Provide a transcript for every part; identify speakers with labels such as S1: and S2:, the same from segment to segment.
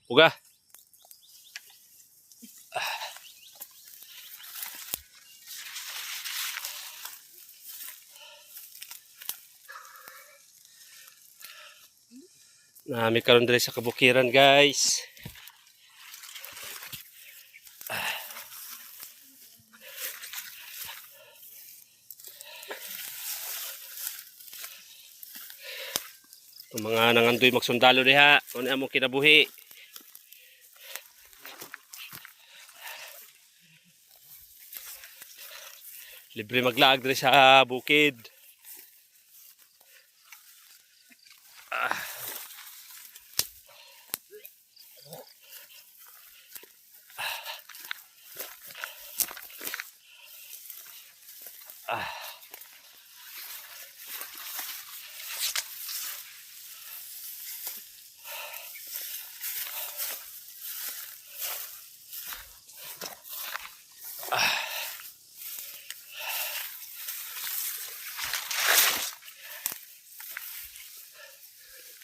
S1: Puga. Nami karon diri sa kabukiran, guys. Ang mga nangandoy magsundalo diha, ano among kinabuhi. Libre maglaag diri sa bukid.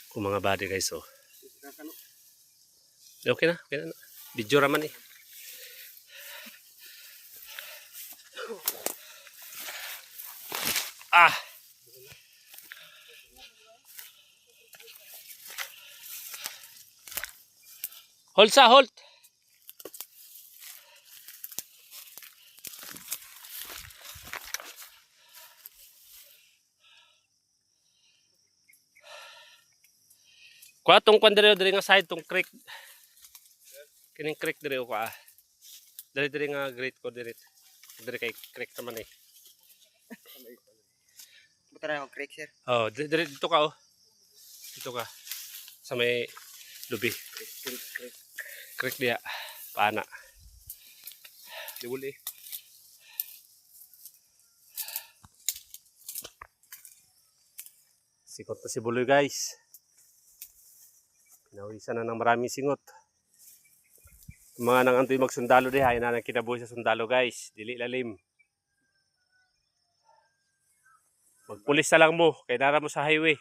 S1: Kung mga body, guys, oh. Okay na, okay na. Video raman eh. Hold sa, hold. Kuha tong kwan diri nga side tong creek. Kining creek diri ko Diri nga great ko diri. Diri kay creek naman eh.
S2: Buta na yung creek, sir.
S1: Oh, diri dito ka oh. Dito ka. Sa may lubi. Creek dia. Paana. Liwul eh. Sikot na si Buloy, guys. Pinawisan na ng maraming singot. Mga nangantoy magsundalo diha, ina nang kinabuhi sa sundalo, guys. Dili lalim. Magpulis na lang mo, kay nara mo sa highway.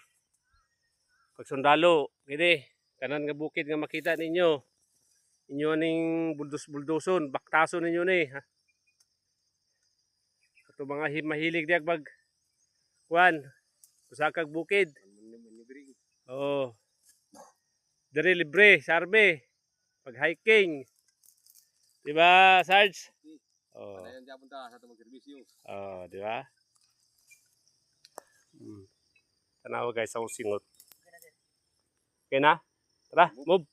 S1: Pag sundalo, gini, kanan nga bukid nga makita ninyo. Inyo ning buldos-buldoson, baktason ninyo ni. Ito mga mahilig diag mag kuan, usakag bukid. Oh. Diri libre, sarbe. Pag hiking. Diba, Sarge? Oh. Oh, diba? Tanawa, guys, akong singot. Okay na? Tara, move.